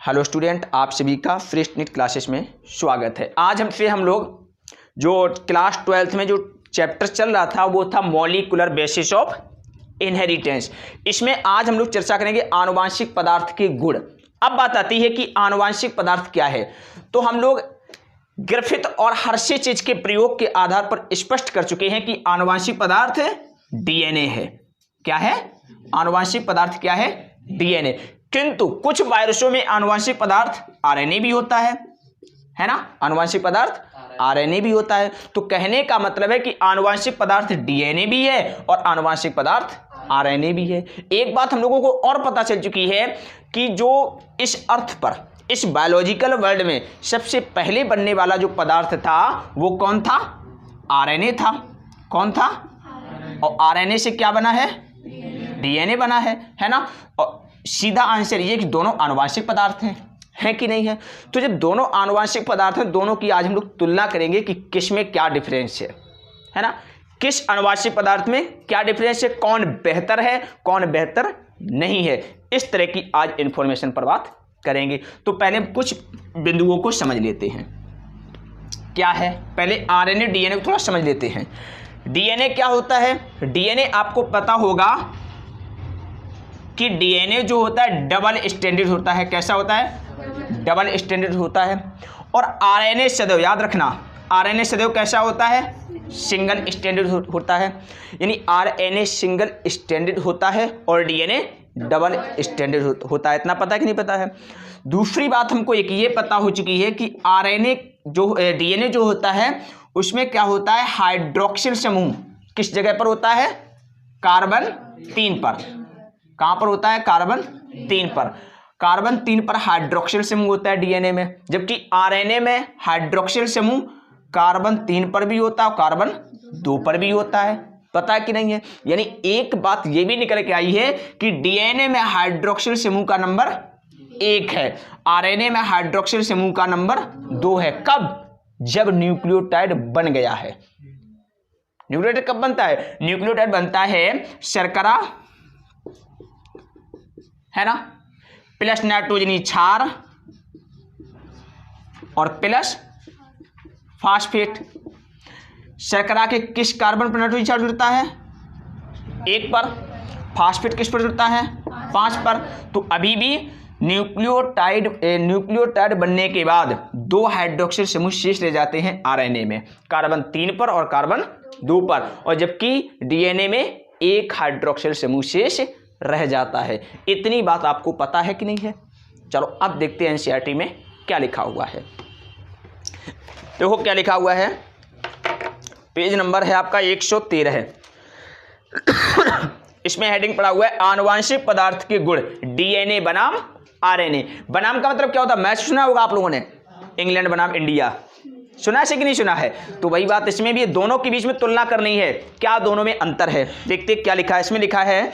Hello student, आप सभी का फ्रेश नीट क्लासेस में स्वागत है। आज हम लोग जो क्लास 12th में जो चैप्टर चल रहा था वो था मॉलिक्यूलर बेसिस ऑफ इनहेरिटेंस। इसमें आज हम लोग चर्चा करेंगे आनुवांशिक पदार्थ के गुण। अब बात आती है कि आनुवांशिक पदार्थ क्या है। तो हम लोग ग्रिफिथ और हर्शे चीज के प्रयोग के आधार पर स्पष्ट कर चुके हैं कि आनुवांशिक पदार्थ डीएनए है। क्या है? आनुवांशिक पदार्थ क्या है? डीएनए। किंतु कुछ वायरसों में आनुवांशिक पदार्थ आरएनए भी होता है ना? आनुवांशिक पदार्थ आरएनए भी होता है। तो कहने का मतलब है कि आनुवांशिक पदार्थ डीएनए भी है और आनुवांशिक पदार्थ आरएनए भी है। एक बात हम लोगों को और पता चल चुकी है कि जो इस अर्थ पर, इस बायोलॉजिकल वर्ल्ड में सबसे पहले बनने वाला जो पदार्थ था वो कौन था? आरएनए था। कौन था? और आरएनए से क्या बना है? डीएनए बना है ना? और सीधा आंसर ये कि दोनों आनुवांशिक पदार्थ हैं कि नहीं है। तो जब दोनों आनुवांशिक पदार्थ हैं, दोनों की आज हम लोग तुलना करेंगे कि किस में क्या डिफरेंस है ना? किस आनुवांशिक पदार्थ में क्या डिफरेंस है, कौन बेहतर है, कौन बेहतर नहीं है। इस तरह की आज इंफॉर्मेशन पर बात करेंगे। तो पहले कुछ बिंदुओं को समझ लेते हैं। क्या है? पहले आरएनए डीएनए को थोड़ा समझ लेते हैं। डीएनए क्या होता है? डीएनए आपको पता होगा कि डीएनए जो होता है डबल स्टैंडर्ड होता है। कैसा होता है? डबल स्टैंडर्ड होता है। और आरएनए सदैव, याद रखना, आरएनए सदैव कैसा होता है? सिंगल स्टैंडर्ड होता है। यानी आरएनए सिंगल स्टैंडर्ड होता है और डीएनए डबल स्टैंडर्ड होता है। इतना पता है कि नहीं पता है? दूसरी बात हमको एक ये पता हो चुकी है कि आरएनए जो डीएनए जो होता है उसमें क्या होता है? हाइड्रोक्सिल समूह किस जगह पर होता है? कार्बन 3 पर। कहां पर होता है? कार्बन 3 पर। कार्बन 3 पर हाइड्रोक्सिल समूह होता है डीएनए में, जबकि आरएनए में हाइड्रोक्सिल समूह कार्बन 3 पर भी होता है और कार्बन 2 पर भी होता है। पता है कि नहीं है? यानी एक बात ये भी निकल के आई है कि डीएनए में हाइड्रोक्सिल समूह का नंबर 1 है, आरएनए में हाइड्रोक्सिल समूह का नंबर 2 है। कब? जब न्यूक्लियोटाइड बन गया है। न्यूक्लियोटाइड कब बनता है? न्यूक्लियोटाइड बनता है शर्करा, है ना, प्लस नाइट्रोजनी क्षार और प्लस फास्फेट। शर्करा के किस कार्बन पर नाइट्रोजन क्षार जुड़ता है? 1 पर। फास्फेट किस पर जुड़ता है? 5 पर। तो अभी भी न्यूक्लियोटाइड बनने के बाद 2 हाइड्रोक्सिल समूह शेष रह जाते हैं आरएनए में, कार्बन 3 पर और कार्बन 2 पर। और जबकि डीएनए में 1 हाइड्रोक्सिल समूह शेष रह जाता है। इतनी बात आपको पता है कि नहीं है? चलो अब देखते हैं एनसीईआरटी में क्या लिखा हुआ है। देखो क्या लिखा हुआ है। पेज नंबर है आपका 113 इसमें हेडिंग पड़ा हुआ है आनुवांशिक पदार्थ के गुण, डीएनए बनाम आरएनए। बनाम का मतलब क्या होता है? मैच सुना होगा आप लोगों ने, इंग्लैंड बनाम इंडिया। सुना है कि नहीं सुना है? तो वही बात इसमें भी, दोनों के बीच में तुलना करनी है, क्या दोनों में अंतर है। देखते क्या लिखा है। इसमें लिखा है,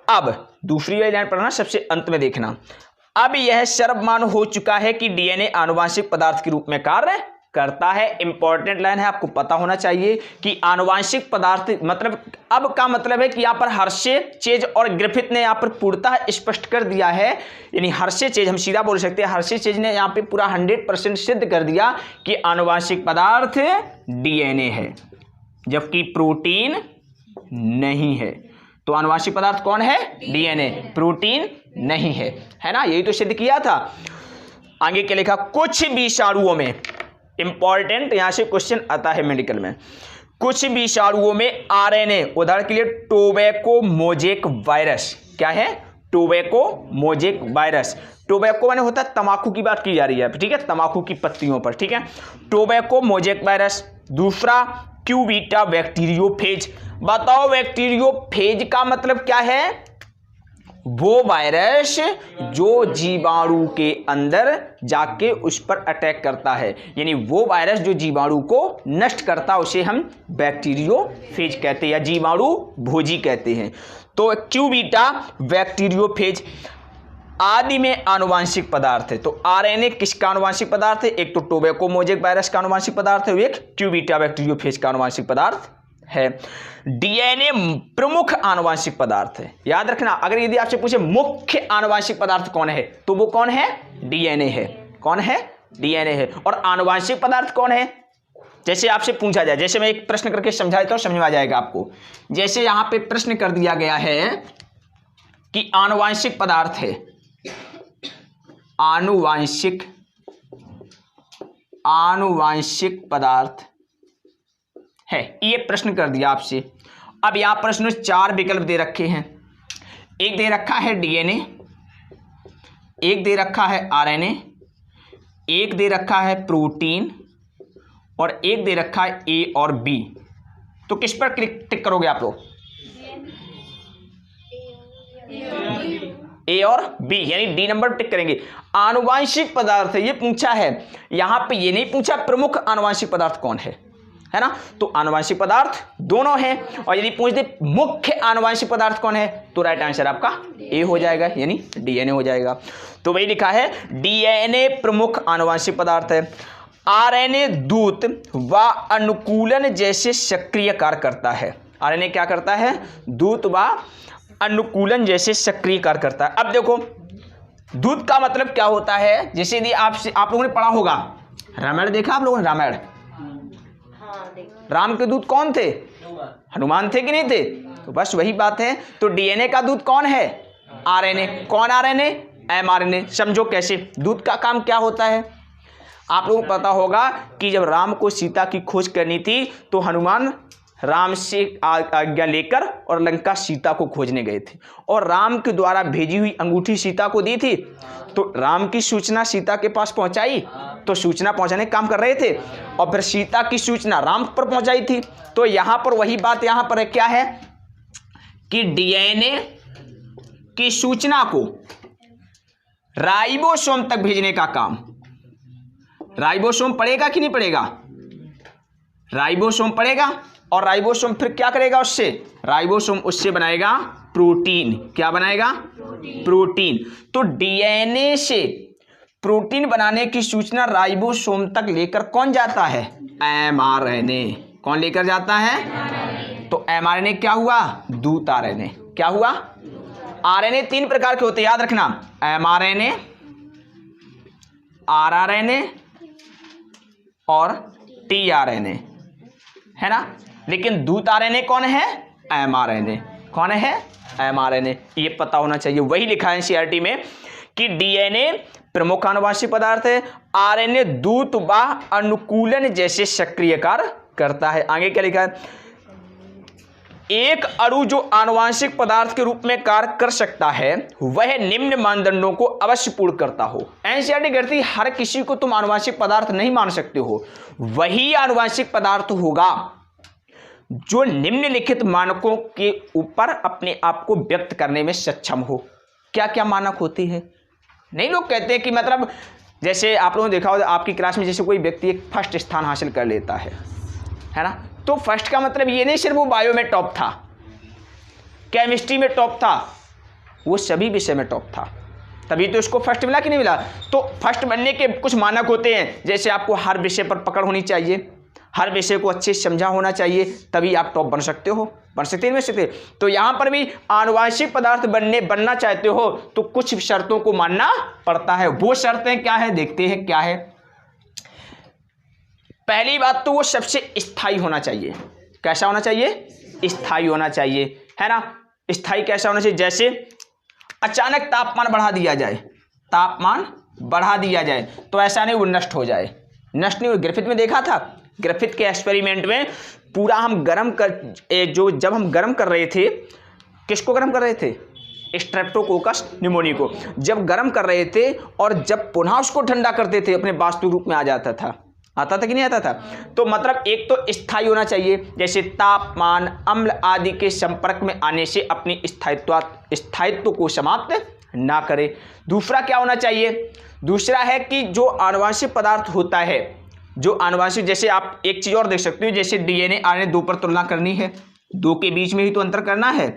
अब दूसरी वाली लाइन पढ़ना, सबसे अंत में देखना। अब यह सर्वमान्य हो चुका है कि डीएनए आनुवांशिक पदार्थ के रूप में कार्य करता है। इंपॉर्टेंट लाइन है, आपको पता होना चाहिए कि आनुवांशिक पदार्थ मतलब, अब का मतलब है कि यहां पर हर्शे चेज और ग्रिफिथ ने यहां पर पूर्णतः स्पष्ट कर दिया है। यानी हर्शे चेज, हम सीधा बोल सकते हैं, हर्शे चेज ने यहां पे पूरा 100% सिद्ध कर दिया कि आनुवांशिक पदार्थ डीएनए है, जबकि प्रोटीन नहीं है। तो आनुवांशिक पदार्थ कौन है? डीएनए, प्रोटीन नहीं है ना? यही तो सिद्ध किया था। आगे क्या लिखा? कुछ विषाणुओं में, इंपॉर्टेंट यहां से क्वेश्चन आता है मेडिकल में, कुछ विषाणुओं में आरएनए, उदाहरण के लिए टोबैको मोजेक वायरस। क्या है? Tobacco mosaic virus. टोबैको माने होता है तंबाकू की बात की जा रही है, ठीक है, तंबाकू की पत्तियों पर, ठीक है, टोबैको मोजेक वायरस। दूसरा क्यूबीटा बैक्टीरियोफेज। बताओ बैक्टीरियोफेज का मतलब क्या है? वो वायरस जो जीवाणु के अंदर जाके उस पर अटैक करता है, यानी वो वायरस जो जीवाणु को नष्ट करता है उसे हम बैक्टीरियोफेज कहते हैं या जीवाणु भोजी कहते हैं। तो क्यूबीटा बैक्टीरियोफेज आदि में आनुवांशिक पदार्थ है। तो आरएनए किसका आनुवांशिक पदार्थ है? एक तो टोबैको मोजेक वायरस का आनुवांशिक पदार्थ है, एक क्यूबीटा बैक्टीरियोफेज का आनुवांशिक पदार्थ है। डीएनए प्रमुख आनुवंशिक पदार्थ है, याद रखना। अगर यदि आपसे पूछे मुख्य आनुवंशिक पदार्थ कौन है, तो वो कौन है? डीएनए है। कौन है? डीएनए है। और आनुवंशिक पदार्थ कौन है? जैसे आपसे पूछा जाए, जैसे मैं एक प्रश्न करके समझा देता हूं, समझ में आ जाएगा आपको। जैसे यहां पे प्रश्न कर दिया गया है कि आनुवंशिक पदार्थ है, आनुवंशिक पदार्थ है, ये प्रश्न कर दिया आपसे। अब यहां प्रश्न में 4 विकल्प दे रखे हैं। एक दे रखा है डीएनए, एक दे रखा है आरएनए, एक दे रखा है प्रोटीन और एक दे रखा है ए और बी। तो किस पर टिक करोगे आप लोग? ए और बी, यानी डी नंबर टिक करेंगे। आनुवंशिक पदार्थ ये पूछा है, यहां पे ये नहीं पूछा प्रमुख आनुवंशिक पदार्थ कौन है ना। तो आनुवंशिक पदार्थ दोनों हैं, और यदि पूछ दे मुख्य आनुवंशिक पदार्थ कौन है, तो राइट आंसर आपका ए हो जाएगा, यानी डीएनए हो जाएगा। तो वही लिखा है, डीएनए प्रमुख आनुवंशिक पदार्थ है। आरएनए दूत व अनुकूलन जैसे सक्रिय कार्य करता है। आरएनए क्या करता है? दूत व अनुकूलन जैसे सक्रिय कार्य करता है। अब देखो, दूत का मतलब क्या होता है? जैसे यदि आप लोगों ने पढ़ा होगा, रामायण देखा आप लोगों ने? रामायण, राम के दूत कौन थे? हनुमान थे कि नहीं थे? तो बस वही बात है। तो डीएनए का दूत कौन है? आरएनए। कौन आरएनए? एमआरएनए। समझो कैसे। दूत का काम क्या होता है? आप लोगों को पता होगा कि जब राम को सीता की खोज करनी थी, तो हनुमान राम से आज्ञा लेकर और लंका सीता को खोजने गए थे, और राम के द्वारा भेजी हुई अंगूठी सीता को दी थी। तो राम की सूचना सीता के पास पहुंचाई, तो सूचना पहुंचाने का काम कर रहे थे, और फिर सीता की सूचना राम पर पहुंचाई थी। तो यहां पर वही बात यहां पर है, क्या है कि डीएनए की सूचना को राइबोसोम तक भेजने का काम। राइबोसोम पड़ेगा कि नहीं पड़ेगा? राइबोसोम पड़ेगा, और राइबोसोम फिर क्या करेगा? उससे राइबोसोम उससे बनाएगा प्रोटीन। क्या बनाएगा? प्रोटीन। तो डीएनए से प्रोटीन बनाने की सूचना राइबोसोम तक लेकर कौन जाता है? एमआरएनए। कौन लेकर जाता है? तो एमआरएनए क्या हुआ? दूत आरएनए। क्या हुआ? आरएनए 3 प्रकार के होते हैं, याद रखना। एमआरएनए, आरआरएनए और टीआरएनए, है ना। लेकिन दूत आरएनए कौन है? एमआरएनए। कौन है? एमआरएनए। ये पता होना चाहिए। वही लिखा है एनसीईआरटी में कि डीएनए प्रमुख आनुवंशिक पदार्थ है, आरएनए दूत व अनुकूलन जैसे सक्रिय कार्य करता है। आगे क्या लिखा है? एक अणु जो आनुवंशिक पदार्थ के रूप में कार्य कर सकता है, वह निम्न मानदंडों को अवश्य पूर्ण करता हो। एनसीईआरटी कहती है हर किसी को तुम आनुवंशिक पदार्थ नहीं मान सकते हो। वही आनुवंशिक पदार्थ होगा जो निम्नलिखित मानकों के ऊपर अपने आप को व्यक्त करने में सक्षम हो। क्या क्या मानक होती है? नहीं, लोग कहते हैं कि मतलब जैसे आप लोगों ने देखा हो आपकी क्लास में, जैसे कोई व्यक्ति एक फर्स्ट स्थान हासिल कर लेता है ना, तो फर्स्ट का मतलब ये नहीं सिर्फ वो बायो में टॉप था, केमिस्ट्री में टॉप था, वो सभी विषय में टॉप था, तभी तो उसको फर्स्ट मिला कि नहीं मिला। तो फर्स्ट बनने के कुछ मानक होते हैं, जैसे आपको हर विषय पर पकड़ होनी चाहिए, हर विषय को अच्छे से समझा होना चाहिए, तभी आप टॉप बन सकते हो, बन सकते। तो यहाँ पर भी आनुवंशिक पदार्थ बनना चाहते हो तो कुछ शर्तों को मानना पड़ता है। वो शर्तें क्या है, देखते हैं क्या है। पहली बात तो वो सबसे स्थायी होना चाहिए। कैसा होना चाहिए? स्थायी होना चाहिए, है ना। स्थायी कैसा होना चाहिए? जैसे अचानक तापमान बढ़ा दिया जाए, तो ऐसा नहीं वो नष्ट हो जाए। नष्ट नहीं हो। ग्रिफिथ में देखा था, ग्रिफिथ के एक्सपेरिमेंट में पूरा हम जब हम गर्म कर रहे थे, किसको गर्म कर रहे थे? स्ट्रेप्टोकोकस निमोनी को जब गर्म कर रहे थे, और जब पुनः उसको ठंडा करते थे अपने वास्तु रूप में आ जाता था कि नहीं आता था। तो मतलब एक तो स्थायी होना चाहिए, जैसे तापमान, अम्ल आदि के संपर्क में आने से अपनी स्थायित्व को समाप्त ना करे। दूसरा क्या होना चाहिए? दूसरा है कि जो आनुवंशिक पदार्थ होता है, जो आनुवंशिक, जैसे आप एक चीज़ और देख सकते हो, जैसे डीएनए आरएनए 2 पर तुलना करनी है, 2 के बीच में ही तो अंतर करना है।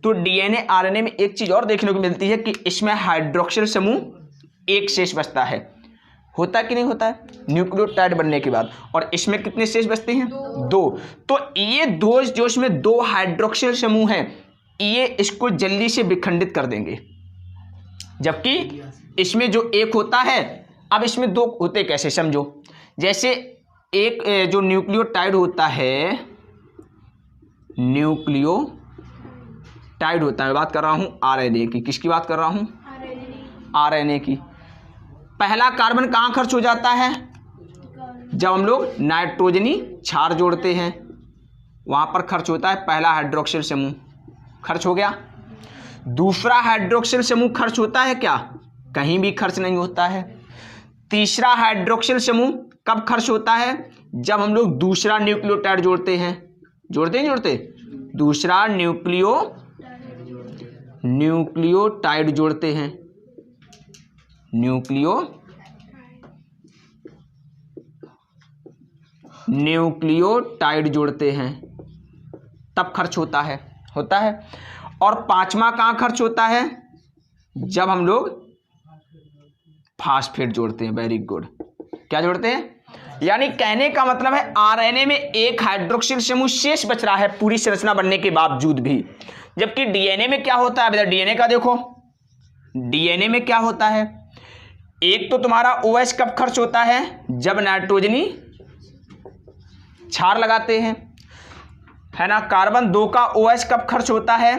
तो डीएनए आरएनए में एक चीज़ और देखने को मिलती है कि इसमें हाइड्रोक्सिल समूह एक शेष बचता है। होता है कि नहीं होता है न्यूक्लियोटाइड बनने के बाद। और इसमें कितने शेष बचते हैं? 2। तो ये दो जो इसमें 2 हाइड्रोक्सिल समूह हैं, ये इसको जल्दी से विखंडित कर देंगे, जबकि इसमें जो एक होता है, अब इसमें 2 होते कैसे समझो। जैसे एक जो न्यूक्लियोटाइड होता है, न्यूक्लियोटाइड होता है, बात कर रहा हूं आरएनए की। किसकी बात कर रहा हूं? आरएनए की। पहला कार्बन कहाँ खर्च हो जाता है? जब हम लोग नाइट्रोजनी क्षार जोड़ते हैं, वहां पर खर्च होता है पहला हाइड्रोक्सिल समूह, खर्च हो गया। दूसरा हाइड्रोक्सिल समूह खर्च होता है क्या? कहीं भी खर्च नहीं होता है। तीसरा हाइड्रोक्सिल समूह कब खर्च होता है? जब हम लोग दूसरा न्यूक्लियोटाइड जोड़ते हैं। जोड़ते दूसरा न्यूक्लियोटाइड जोड़ते हैं, न्यूक्लियोटाइड जोड़ते हैं, तब खर्च होता है। और पांचवा कहाँ खर्च होता है? जब हम लोग फास्फेट जोड़ते हैं। Very good. क्या जोड़ते हैं? यानी कहने का मतलब है आरएनए में एक हाइड्रोक्सिल समूह शेष बच रहा है पूरी संरचना बनने के बावजूद भी। जबकि डीएनए में क्या होता है? डीएनए का देखो, डीएनए में क्या होता है? एक तो तुम्हारा OH कब खर्च होता है? जब नाइट्रोजनी क्षार लगाते हैं, है ना। कार्बन 2 का OH कब खर्च होता है?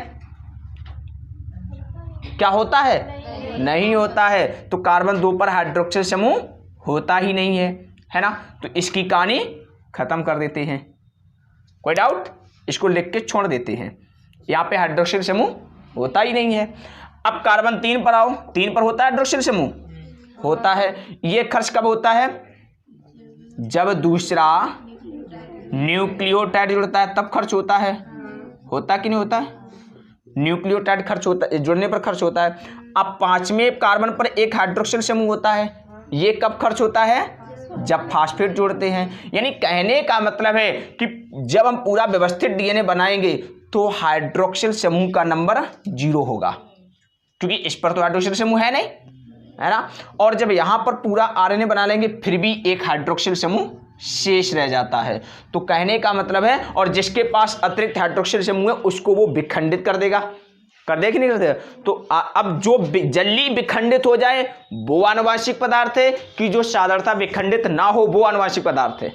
क्या होता है? नहीं होता है। तो कार्बन 2 पर हाइड्रोक्सिल समूह होता ही नहीं है ना। तो इसकी कहानी खत्म कर देते हैं। कोई डाउट? इसको लिख के छोड़ देते हैं। यहाँ पे हाइड्रोक्सिल समूह होता ही नहीं है। अब कार्बन 3 पर आओ। 3 पर होता है हाइड्रोक्सिल समूह? होता है। ये खर्च कब होता है? जब दूसरा न्यूक्लियोटाइड जुड़ता है, तब खर्च होता है। होता कि नहीं होता है? न्यूक्लियोटाइड खर्च होता है, जुड़ने पर खर्च होता है। अब 5वें कार्बन पर एक हाइड्रोक्सिल समूह होता है, ये कब खर्च होता है? जब फास्फेट जोड़ते हैं। यानी कहने का मतलब है कि जब हम पूरा व्यवस्थित डीएनए बनाएंगे तो हाइड्रोक्सिल समूह का नंबर 0 होगा, क्योंकि इस पर तो हाइड्रोक्सिल समूह है नहीं, है ना। और जब यहां पर पूरा आरएनए बना लेंगे फिर भी एक हाइड्रोक्सिल समूह शेष रह जाता है। तो कहने का मतलब है, और जिसके पास अतिरिक्त हाइड्रोक्सिल समूह है उसको वो विखंडित कर देगा। कर दे कि नहीं कर दे? तो अब जो जल्दी विखंडित हो जाए वो आनुवांशिक पदार्थ है, कि जो साधारणता विखंडित ना हो वो आनुवांशिक पदार्थ है।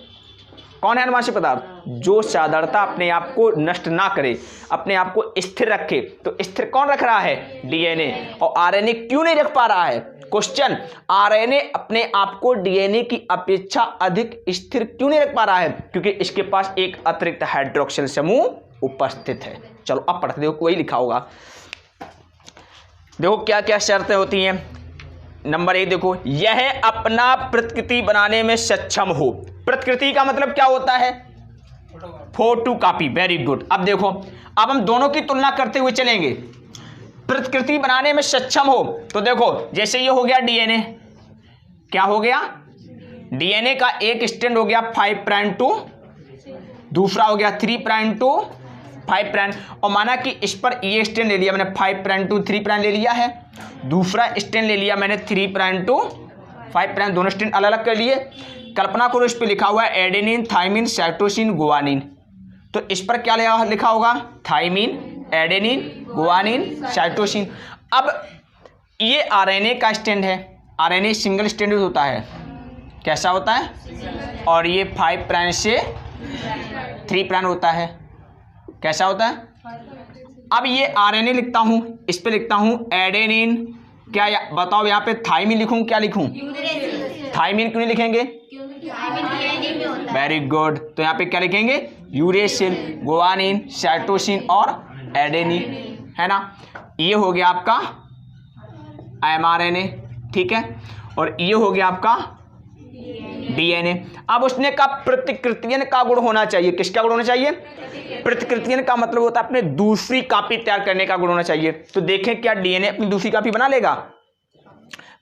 कौन है आनुवांशिक पदार्थ? जो साधारणता अपने आप को नष्ट ना करे, अपने आप को स्थिर रखे। तो स्थिर कौन रख रहा है? डीएनए। और आरएनए क्यों नहीं रख पा रहा है? क्वेश्चन, आरएनए अपने आप को डीएनए की अपेक्षा अधिक स्थिर क्यों नहीं रख पा रहा है? क्योंकि इसके पास एक अतिरिक्त हाइड्रोक्सिल समूह उपस्थित है। चलो अब पढ़ते, देखो वही लिखा होगा। देखो क्या क्या शर्तें होती हैं। नंबर 1 देखो, यह अपना प्रतिकृति बनाने में सक्षम हो। प्रतिकृति का मतलब क्या होता है? फोटोकॉपी। Very good. अब देखो, अब हम दोनों की तुलना करते हुए चलेंगे। प्रतिकृति बनाने में सक्षम हो तो देखो, जैसे ये हो गया डीएनए, क्या हो गया? डीएनए का एक स्ट्रैंड हो गया 5 प्राइम टू, दूसरा हो गया 3 प्राइम टू 5 प्राइम। और माना कि इस पर ये स्ट्रैंड ले लिया मैंने 5 प्राइम टू 3 प्राइम ले लिया है, दूसरा स्ट्रैंड ले लिया मैंने 3 प्राइम टू 5 प्राइम, दोनों स्ट्रैंड अलग अलग कर लिए। कल्पना करो इस पर लिखा हुआ है एडेनिन, थाइमिन, साइटोसिन, गुआनिन। तो इस पर क्या लिखा होगा? Thymine, adenine, guanine, cytosine. अब ये आरएनए का स्ट्रैंड है। आरएनए सिंगल स्ट्रैंड होता है। कैसा होता है? और ये 5 प्राइम से 3 प्राइम होता है। कैसा होता है? अब ये आरएनए लिखता हूं, इस पे लिखता हूं एडेनिन। क्या बताओ यहाँ पे थाइमिन लिखूं? क्या लिखूं? थाइमिन क्यों नहीं लिखेंगे? Very good. तो यहाँ पे क्या लिखेंगे? यूरेसिल, गुआनिन, साइटोसिन और एडेनिन, है ना। ये हो गया आपका एमआरएनए, ठीक है। और ये हो गया आपका डीएनए। अब उसने कहा प्रतिकृतियन का गुण होना चाहिए। किसका गुण होना चाहिए? प्रतिकृतियन का मतलब होता है अपने दूसरी कॉपी तैयार करने का गुण होना चाहिए। तो देखें क्या डीएनए अपनी दूसरी कॉपी बना लेगा?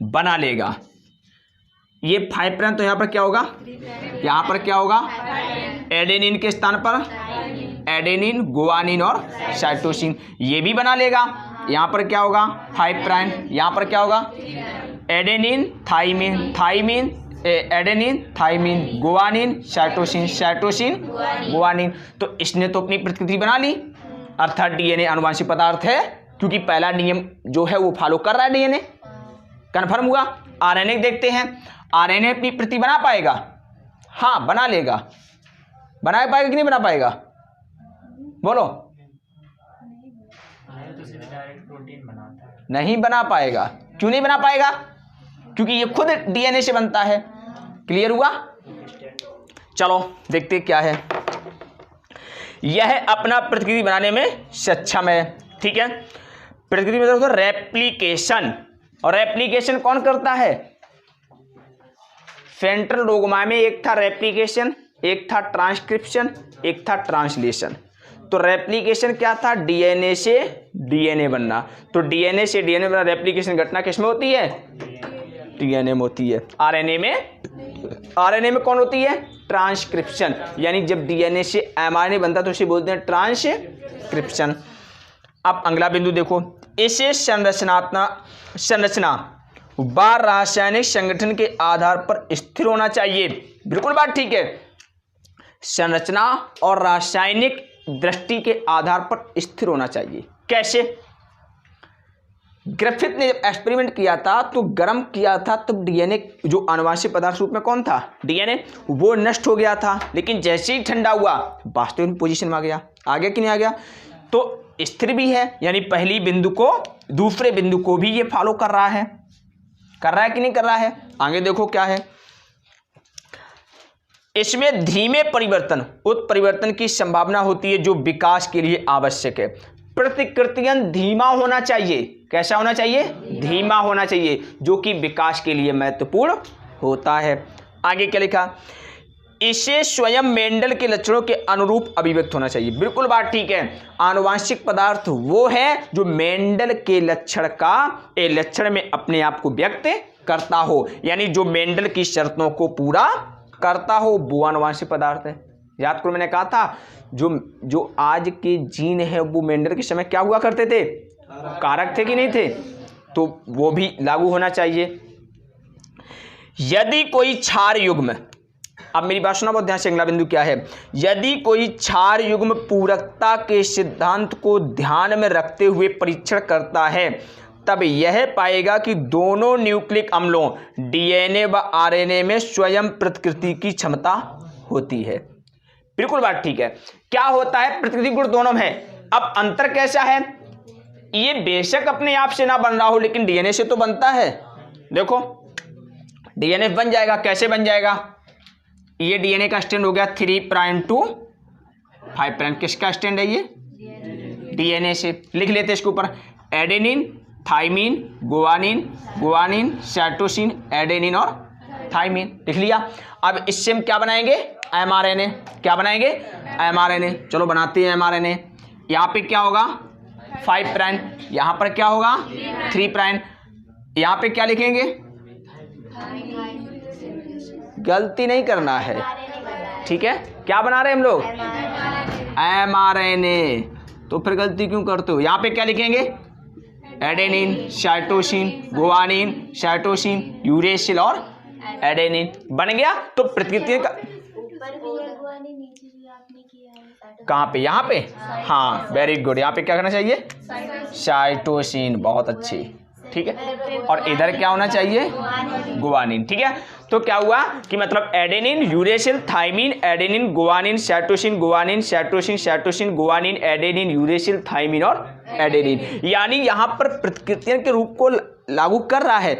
बना लेगा। ये 5 प्राइम तो यहां पर क्या होगा? यहां पर क्या होगा? एडेनिन के स्थान पर एडेनिन, गुआनिन और साइटोसिन। ये भी बना लेगा। यहां पर क्या होगा? 5 प्राइम। यहां पर क्या होगा? Adenine, thymine, thymine, adenine, thymine, guanine, cytosine, cytosine, guanine. तो इसने तो अपनी प्रतिकृति बना ली, अर्थात डीएनए आनुवंशिक पदार्थ है, क्योंकि पहला नियम जो है वो फॉलो कर रहा है डीएनए। कन्फर्म हुआ। आरएनए देखते हैं, आरएनए अपनी प्रति बना पाएगा? हाँ, बना लेगा। बना पाएगा कि नहीं बना पाएगा? बोलो। नहीं बना पाएगा। क्यों नहीं बना पाएगा? क्योंकि ये खुद डीएनए से बनता है। क्लियर हुआ? चलो देखते क्या है। यह अपना प्रतिकृति बनाने में सक्षम है। ठीक है, प्रतिकृति मतलब तो रेप्लिकेशन, और रेप्लिकेशन कौन करता है? सेंट्रल डोग्मा में एक था रेप्लिकेशन, एक था ट्रांसक्रिप्शन, एक था ट्रांसलेशन। तो रेप्लिकेशन क्या था? डीएनए से डीएनए बनना। तो डीएनए से डीएनए बनना, रेप्लिकेशन घटना किसमें होती है? डीएनए में होती है। आरएनए में कौन होती है? ट्रांसक्रिप्शन। यानी जब डीएनए से एमआरएनए बनता तो उसे बोलते हैं ट्रांसक्रिप्शन। अब अगला बिंदु देखो, इसे संरचना व रासायनिक संगठन के आधार पर स्थिर होना चाहिए। बिल्कुल बात ठीक है। संरचना और रासायनिक दृष्टि के आधार पर स्थिर होना चाहिए। कैसे? ग्रिफिथ ने जब एक्सपेरिमेंट किया था तो गर्म किया था, तब डीएनए जो आनुवंशिक पदार्थ रूप में कौन था? डीएनए, वो नष्ट हो गया था। लेकिन जैसे ही ठंडा हुआ वास्तविक पोजीशन में आ गया। आगे कि नहीं आ गया? तो स्थिर भी है, यानी पहली बिंदु को दूसरे बिंदु को भी ये फॉलो कर रहा है कि नहीं कर रहा है? आगे देखो क्या है। इसमें धीमे परिवर्तन, उत्परिवर्तन की संभावना होती है जो विकास के लिए आवश्यक है। प्रतिकृतियन धीमा होना चाहिए। कैसा होना चाहिए? धीमा होना चाहिए, जो कि विकास के लिए महत्वपूर्ण होता है। आगे क्या लिखा? इसे स्वयं मेंडल के लक्षणों के अनुरूप अभिव्यक्त होना चाहिए। बिल्कुल बात ठीक है। आनुवंशिक पदार्थ वो है जो मेंडल के लक्षण में अपने आप को व्यक्त करता हो, यानी जो मेंडल की शर्तों को पूरा करता हो, वो आनुवंशिक पदार्थ है। याद करो, मैंने कहा था जो आज के जीन है वो मेंडल के समय क्या हुआ करते थे? कारक थे कि नहीं थे? तो वो भी लागू होना चाहिए। यदि कोई क्षार युग्म, अब मेरी बात सुना बहुत ध्यान से, अगला बिंदु क्या है? यदि कोई क्षार युग्म पूरकता के सिद्धांत को ध्यान में रखते हुए परीक्षण करता है, तब यह पाएगा कि दोनों न्यूक्लिक अम्लों डीएनए व आरएनए में स्वयं प्रतिकृति की क्षमता होती है। बिल्कुल बात ठीक है। क्या होता है? प्रतिकृति गुण दोनों में है। अब अंतर कैसा है? ये बेशक अपने आप से ना बन रहा हो, लेकिन डीएनए से तो बनता है। देखो, डीएनए बन जाएगा। कैसे बन जाएगा? ये डीएनए का स्टैंड हो गया 3 प्राइम टू 5 प्राइम। किसका स्टैंड है ये? डीएनए से। लिख लेते इसके ऊपर, adenine, thymine, guanine, cytosine, adenine और थाइमिन। लिख लिया। अब इससे हम क्या बनाएंगे? एमआरएनए। क्या बनाएंगे? एमआरएनए। चलो बनाते हैं एमआरएनए। यहाँ पे क्या होगा? 5 प्राइम। यहाँ पर क्या होगा? 3 प्राइम। यहाँ पे क्या लिखेंगे? गलती नहीं करना है, ठीक है? क्या बना रहे हैं हम लोग? एमआरएनए। तो फिर गलती क्यों करते हो? यहाँ पे क्या लिखेंगे? Adenine, cytosine, guanine, cytosine, uracil और एडेनिन। बन गया। तो प्रतिकृति का कहाँ पे? यहाँ पे। हाँ, वेरी गुड। यहाँ पे क्या करना चाहिए? साइटोसिन। बहुत अच्छी, ठीक है। और इधर क्या होना चाहिए? गुआनिन। ठीक है। तो क्या हुआ कि मतलब adenine, uracil, thymine, adenine, guanine, cytosine, guanine, cytosine, cytosine, guanine, adenine, uracil, thymine और एडेनिन। यानी यहाँ पर प्रतिकृतियों के रूप को लागू कर रहा है।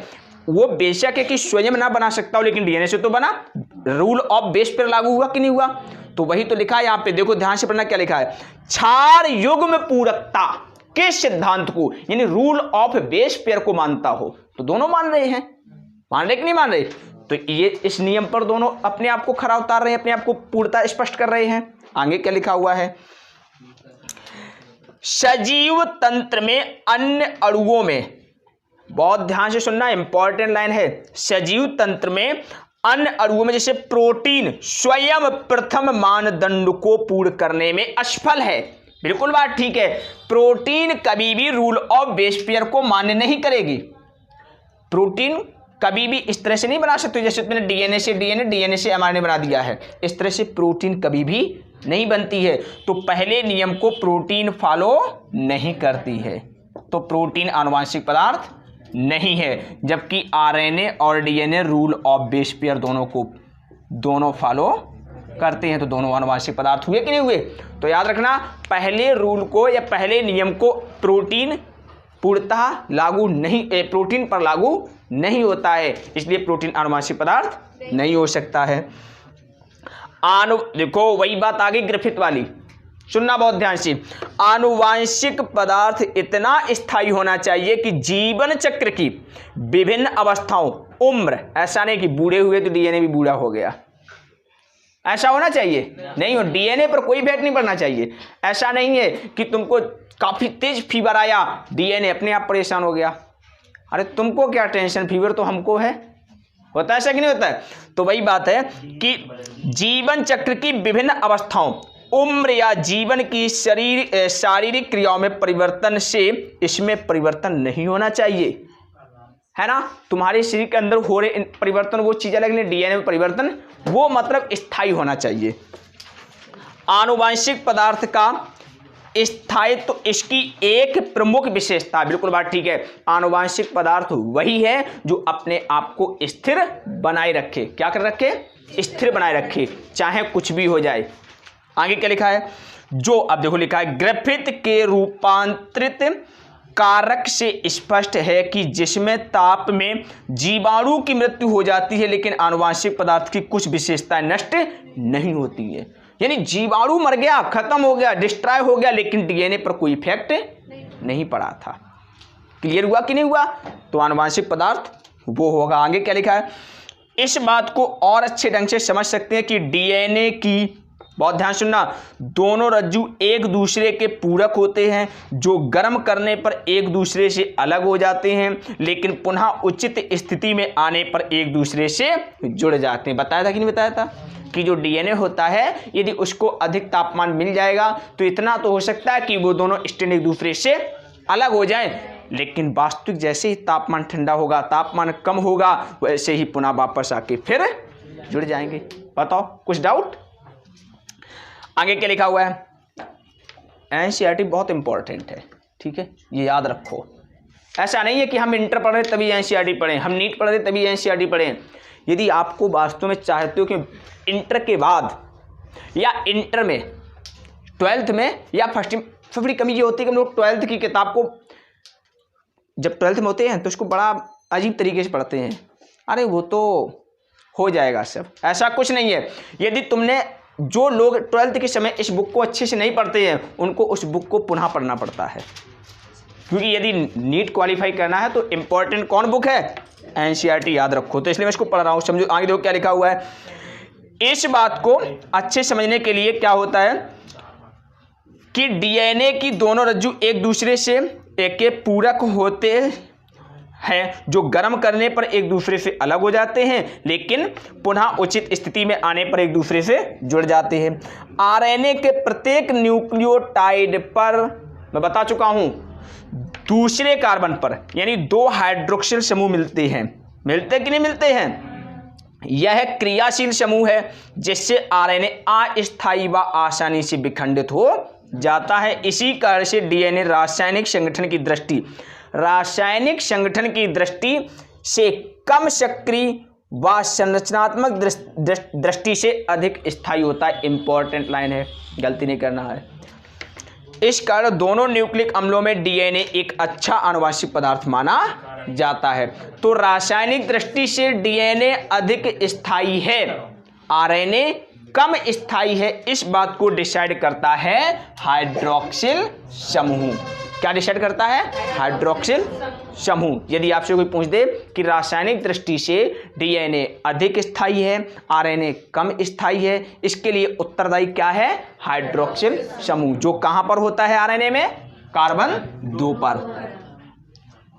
वो बेशक है कि स्वयं ना बना सकता हो, लेकिन डीएनए से तो बना। रूल ऑफ बेस पर लागू हुआ कि नहीं हुआ? तो वही तो लिखा है यहाँ पे। देखो ध्यान से पढ़ना, क्या लिखा है? क्षार युग्म पूरकता के सिद्धांत को, यानी रूल ऑफ बेस पेयर को मानता हो। तो दोनों मान रहे हैं। मान रहे कि नहीं मान रहे? तो ये इस नियम पर दोनों अपने आप को खरा उतार रहे हैं, अपने आप को पूर्णता स्पष्ट कर रहे हैं। आगे क्या लिखा हुआ है? सजीव तंत्र में अन्य अणुओं में, बहुत ध्यान से सुनना, इंपॉर्टेंट लाइन है। सजीव तंत्र में अन्य अणुओं में जैसे प्रोटीन स्वयं प्रथम मानदंड को पूर्ण करने में असफल है। बिल्कुल बात ठीक है। प्रोटीन कभी भी रूल ऑफ बेस पेयर को मान्य नहीं करेगी। प्रोटीन कभी भी इस तरह से नहीं बना सकते जैसे तुमने डीएनए से डीएनए से एमआरएनए बना दिया है। इस तरह से प्रोटीन कभी भी नहीं बनती है। तो पहले नियम को प्रोटीन फॉलो नहीं करती है, तो प्रोटीन आनुवांशिक पदार्थ नहीं है। जबकि आरएनए और DNA rule of base pair दोनों फॉलो करते हैं, तो दोनों आनुवांशिक पदार्थ हुए कि नहीं हुए। तो याद रखना, पहले रूल को या पहले नियम को प्रोटीन पूर्णतः लागू नहीं, प्रोटीन पर लागू नहीं होता है, इसलिए प्रोटीन आनुवांशिक पदार्थ नहीं हो सकता है। देखो वही बात आ गई ग्रिफिथ वाली, सुनना बहुत ध्यान से। आनुवांशिक पदार्थ इतना स्थायी होना चाहिए कि जीवन चक्र की विभिन्न अवस्थाओं, उम्र, ऐसा नहीं कि बूढ़े हुए तो डीएनए भी बूढ़ा हो गया, ऐसा होना चाहिए नहीं हो। डीएनए पर कोई इफेक्ट नहीं पड़ना चाहिए। ऐसा नहीं है कि तुमको काफी तेज फीवर आया, डीएनए अपने आप परेशान हो गया। अरे तुमको क्या टेंशन, फीवर तो हमको है। होता है ऐसा कि नहीं होता है। तो वही बात है कि जीवन चक्र की विभिन्न अवस्थाओं, उम्र या जीवन की शारीरिक क्रियाओं में परिवर्तन से इसमें परिवर्तन नहीं होना चाहिए, है ना। तुम्हारे शरीर के अंदर हो रहे परिवर्तन वो चीज अलग, लेकिन डीएनए में परिवर्तन वो मतलब स्थायी होना चाहिए। आनुवांशिक पदार्थ का स्थायित्व तो इसकी एक प्रमुख विशेषता, बिल्कुल बात ठीक है। आनुवांशिक पदार्थ वही है जो अपने आप को स्थिर बनाए रखे। क्या कर रखे? स्थिर बनाए रखे, चाहे कुछ भी हो जाए। आगे क्या लिखा है, जो अब देखो लिखा है, ग्रिफिथ के रूपांतरित कारक से स्पष्ट है कि जिसमें ताप में जीवाणु की मृत्यु हो जाती है लेकिन आनुवांशिक पदार्थ की कुछ विशेषताएं नष्ट नहीं होती है। यानी जीवाणु मर गया, खत्म हो गया, डिस्ट्रॉय हो गया, लेकिन डीएनए पर कोई इफेक्ट नहीं पड़ा था। क्लियर हुआ कि नहीं हुआ। तो आनुवांशिक पदार्थ वो होगा। आगे क्या लिखा है, इस बात को और अच्छे ढंग से समझ सकते हैं कि डीएनए की, बहुत ध्यान सुनना, दोनों रज्जु एक दूसरे के पूरक होते हैं जो गर्म करने पर एक दूसरे से अलग हो जाते हैं लेकिन पुनः उचित स्थिति में आने पर एक दूसरे से जुड़ जाते हैं। बताया था कि नहीं बताया था कि जो डीएनए होता है यदि उसको अधिक तापमान मिल जाएगा तो इतना तो हो सकता है कि वो दोनों स्ट्रैंड एक दूसरे से अलग हो जाएं, लेकिन वास्तविक जैसे ही तापमान ठंडा होगा, तापमान कम होगा, वैसे ही पुनः वापस आके फिर जुड़ जाएंगे। बताओ कुछ डाउट। आगे क्या लिखा हुआ है, एनसीईआरटी बहुत इंपॉर्टेंट है, ठीक है, ये याद रखो। ऐसा नहीं है कि हम इंटर पढ़ रहे तभी एनसीईआरटी पढ़ें, हम नीट पढ़ रहे तभी एनसीईआरटी पढ़ें। यदि आपको वास्तव में चाहते हो कि इंटर के बाद या इंटर में, ट्वेल्थ में या फर्स्ट में, सबसे कमी ये होती है कि हम लोग ट्वेल्थ की किताब को जब ट्वेल्थ में होते हैं तो उसको बड़ा अजीब तरीके से पढ़ते हैं। अरे वो तो हो जाएगा सब, ऐसा कुछ नहीं है। यदि तुमने, जो लोग ट्वेल्थ के समय इस बुक को अच्छे से नहीं पढ़ते हैं उनको उस बुक को पुनः पढ़ना पड़ता है, क्योंकि यदि नीट क्वालिफाई करना है तो इंपॉर्टेंट कौन बुक है, एनसीईआरटी, याद रखो। तो इसलिए मैं इसको पढ़ रहा हूँ, समझो। आगे देखो क्या लिखा हुआ है, इस बात को अच्छे समझने के लिए क्या होता है कि डीएनए की दोनों रज्जु एक दूसरे से एक पूरक होते हैं जो गर्म करने पर एक दूसरे से अलग हो जाते हैं लेकिन पुनः उचित स्थिति में आने पर एक दूसरे से जुड़ जाते हैं। आरएनए के प्रत्येक न्यूक्लियोटाइड पर, मैं बता चुका हूं, दूसरे कार्बन पर यानी 2 हाइड्रोक्सिल समूह मिलते हैं। मिलते कि नहीं मिलते हैं। यह क्रियाशील समूह है जिससे आरएनए अस्थायी व आसानी से विखंडित हो जाता है। इसी कारण से डीएनए रासायनिक संगठन की दृष्टि से कम सक्रिय व संरचनात्मक दृष्टि से अधिक स्थायी होता है। इंपॉर्टेंट लाइन है, गलती नहीं करना है। इस कारण दोनों न्यूक्लिक अम्लों में डीएनए एक अच्छा आनुवांशिक पदार्थ माना जाता है। तो रासायनिक दृष्टि से डीएनए अधिक स्थायी है, आरएनए कम स्थायी है। इस बात को डिसाइड करता है हाइड्रोक्सिल समूह। क्या डिसाइड करता है, हाइड्रोक्सिल समूह। यदि आपसे कोई पूछ दे कि रासायनिक दृष्टि से डीएनए अधिक स्थायी है, आरएनए कम स्थायी है, इसके लिए उत्तरदायी क्या है, हाइड्रोक्सिल समूह, जो कहां पर होता है आरएनए में, कार्बन 2 पर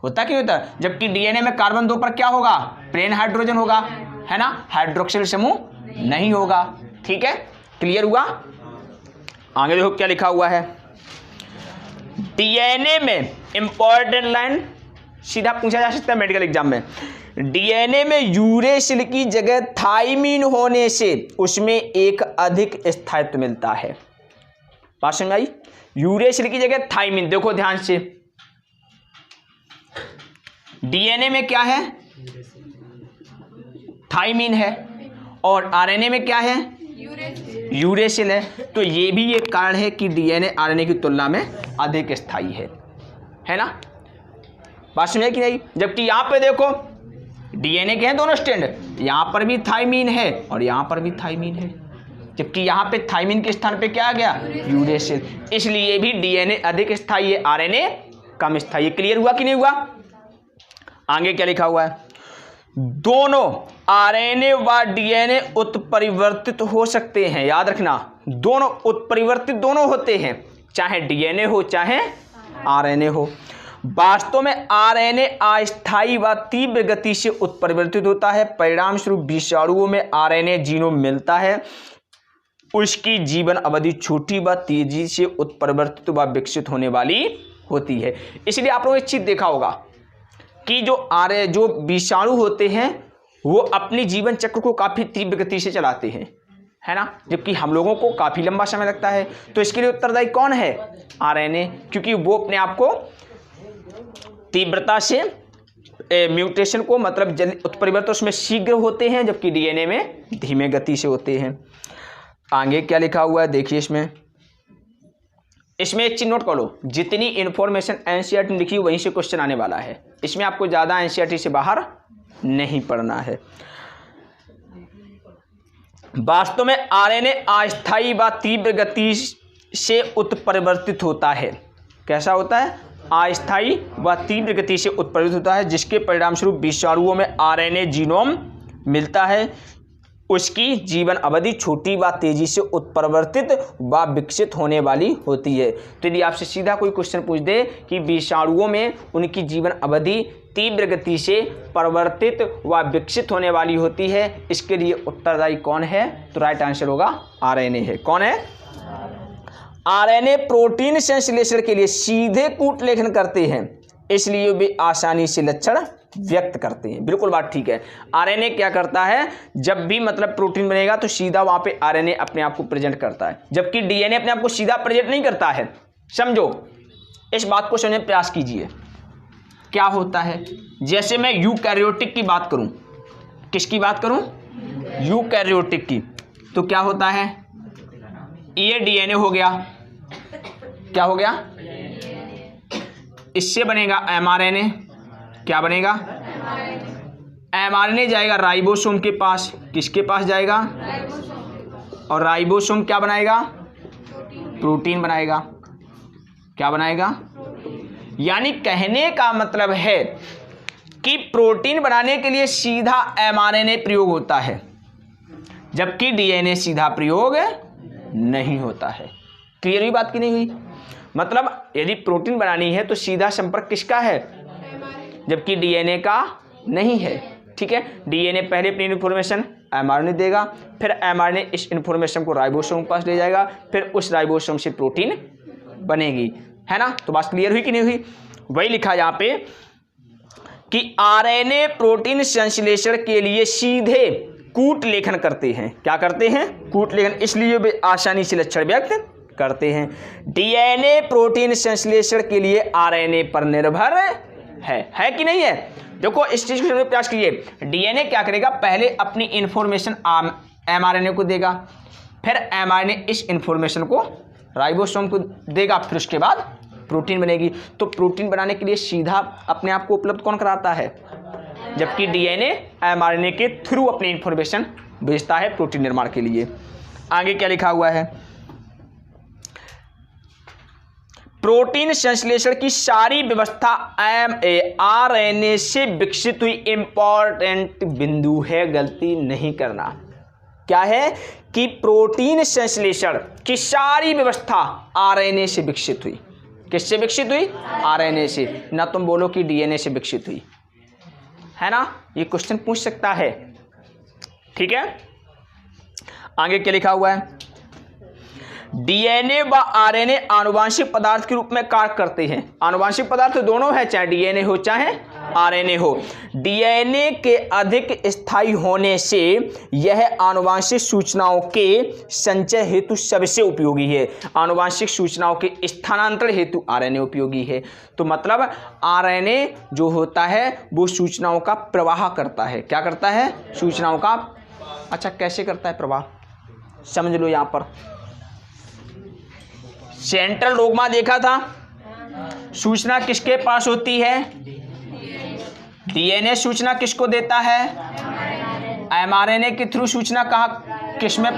होता कि नहीं होता। जबकि डीएनए में कार्बन 2 पर क्या होगा, प्लेन हाइड्रोजन होगा, है ना, हाइड्रोक्सिल समूह नहीं होगा। ठीक है, क्लियर हुआ। आगे देखो क्या लिखा हुआ है, डीएनए में इंपॉर्टेंट लाइन, सीधा पूछा जा सकता है मेडिकल एग्जाम में। डीएनए में यूरेसिल की जगह थाइमिन होने से उसमें एक अधिक स्थायित्व मिलता है। बात समझ आई? यूरेसिल की जगह थाइमिन, देखो ध्यान से, डीएनए में क्या है? थाइमिन है, और आरएनए में क्या है? यूरेसिल है। तो ये भी एक कारण है कि डीएनए आरएनए की तुलना में अधिक स्थायी है ना? बात समझे कि नहीं? जबकि यहां पे देखो डीएनए के हैं दोनों स्टैंड, यहां पर भी थाइमिन है और यहां पर भी थाइमिन है, जबकि यहां पे थाइमिन के स्थान पे क्या आ गया? यूरेसिल। इसलिए भी डीएनए अधिक स्थायी है, आरएनए कम स्थायी है। क्लियर हुआ कि नहीं हुआ? आगे क्या लिखा हुआ है? दोनों आरएनए व डीएनए उत्परिवर्तित हो सकते हैं। याद रखना, दोनों उत्परिवर्तित दोनों होते हैं, चाहे डीएनए हो चाहे आरएनए हो। वास्तव में आरएनए अस्थायी व तीव्र गति से उत्परिवर्तित होता है। परिणाम स्वरूप विषाणुओं में आरएनए जीनोम मिलता है, उसकी जीवन अवधि छोटी व तेजी से उत्परिवर्तित व विकसित होने वाली होती है। इसलिए आप लोगों ने एक चीज देखा होगा कि जो विषाणु होते हैं वो अपनी जीवन चक्र को काफी तीव्र गति से चलाते हैं, है ना, जबकि हम लोगों को काफी लंबा समय लगता है। तो इसके लिए उत्तरदायी कौन है? आरएनए, क्योंकि वो अपने आप को तीव्रता से म्यूटेशन को मतलब जल्दी उत्परिवर्तन उसमें शीघ्र होते हैं, जबकि डीएनए में धीमे गति से होते हैं। आगे क्या लिखा हुआ है देखिए, इसमें एक चीज नोट कर लो, जितनी इंफॉर्मेशन एनसीईआरटी में लिखी वहीं से क्वेश्चन आने वाला है। इसमें आपको ज्यादा एनसीईआरटी से बाहर नहीं पढ़ना है। वास्तव में आरएनए अस्थायी व तीव्र गति से उत्परिवर्तित होता है। कैसा होता है? अस्थायी व तीव्र गति से उत्परिवर्तित होता है, जिसके परिणाम स्वरूप विषाणुओं में आरएनए जीनोम मिलता है, उसकी जीवन अवधि छोटी व तेजी से उत्परिवर्तित व विकसित होने वाली होती है। तो यदि आपसे सीधा कोई क्वेश्चन पूछ दे कि विषाणुओं में उनकी जीवन अवधि तीव्र गति से परिवर्तित व विकसित होने वाली होती है, इसके लिए उत्तरदायी कौन है? तो राइट आंसर होगा आरएनए है। कौन है? आरएनए प्रोटीन संश्लेषण के लिए सीधे कूट लेखन करते हैं, इसलिए वे आसानी से लक्षण व्यक्त करते हैं। बिल्कुल बात ठीक है। आरएनए क्या करता है? जब भी मतलब प्रोटीन बनेगा तो सीधा वहां पे आरएनए अपने आप को प्रेजेंट करता है, जबकि डीएनए अपने आप को सीधा प्रेजेंट नहीं करता है। समझो, इस बात को समझने का प्रयास कीजिए। क्या होता है? जैसे मैं यूकैरियोटिक की बात करूं, किसकी बात करूं? यूकैरियोटिक की, तो क्या होता है? ये डीएनए हो गया, क्या हो गया? इससे बनेगा एमआरएनए। क्या बनेगा? एमआरएनए जाएगा राइबोसोम के पास। किसके पास जाएगा? और राइबोसोम क्या बनाएगा? प्रोटीन बनाएगा। क्या बनाएगा? यानी कहने का मतलब है कि प्रोटीन बनाने के लिए सीधा एमआरएनए प्रयोग होता है, जबकि डीएनए सीधा प्रयोग नहीं होता है। क्लियर हुई बात की नहीं हुई? मतलब यदि प्रोटीन बनानी है तो सीधा संपर्क किसका है? जबकि डीएनए का नहीं है। ठीक है, डीएनए पहले अपनी इन्फॉर्मेशन एमआरएनए देगा, फिर एमआरएनए इस इन्फॉर्मेशन को राइबोसोम के पास ले जाएगा, फिर उस राइबोसोम से प्रोटीन बनेगी, है ना। तो बात क्लियर हुई कि नहीं हुई? वही लिखा यहाँ पे कि आरएनए प्रोटीन संश्लेषण के लिए सीधे कूट लेखन करते हैं। क्या करते हैं? कूट लेखन, इसलिए वे आसानी से लक्षण व्यक्त करते हैं। डीएनए प्रोटीन संश्लेषण के लिए आरएनए पर निर्भर है कि नहीं है? देखो इस चीज को समझने का प्रयास कीजिए। डीएनए क्या करेगा? पहले अपनी इंफॉर्मेशन एमआरएनए को देगा, फिर एमआरएनए इस इंफॉर्मेशन को राइबोसोम को देगा, फिर उसके बाद प्रोटीन बनेगी। तो प्रोटीन बनाने के लिए सीधा अपने आप को उपलब्ध कौन कराता है? जबकि डीएनए एमआरएनए के थ्रू अपनी इंफॉर्मेशन भेजता है प्रोटीन निर्माण के लिए। आगे क्या लिखा हुआ है? प्रोटीन संश्लेषण की सारी व्यवस्था आरएनए से विकसित हुई। इंपॉर्टेंट बिंदु है, गलती नहीं करना। क्या है कि प्रोटीन संश्लेषण की सारी व्यवस्था आरएनए से विकसित हुई। किससे विकसित हुई? आरएनए से। ना तुम बोलो कि डीएनए से विकसित हुई, है ना। ये क्वेश्चन पूछ सकता है। ठीक है, आगे क्या लिखा हुआ है? डीएनए व आरएनए आनुवांशिक पदार्थ के रूप में कार्य करते हैं। आनुवांशिक पदार्थ दोनों है, चाहे डीएनए हो चाहे आरएनए हो। डीएनए के अधिक स्थायी होने से यह आनुवांशिक सूचनाओं के संचय हेतु सबसे उपयोगी है। आनुवांशिक सूचनाओं के स्थानांतरण हेतु आरएनए उपयोगी है। तो मतलब आरएनए जो होता है वो सूचनाओं का प्रवाह करता है। क्या करता है? सूचनाओं का। अच्छा, कैसे करता है प्रवाह? समझ लो। यहां पर सेंट्रल डोग्मा देखा था, सूचना किसके पास होती है? डीएनए सूचना किसको देता है? एमआरएनए के थ्रू सूचना कहाँ किसमें?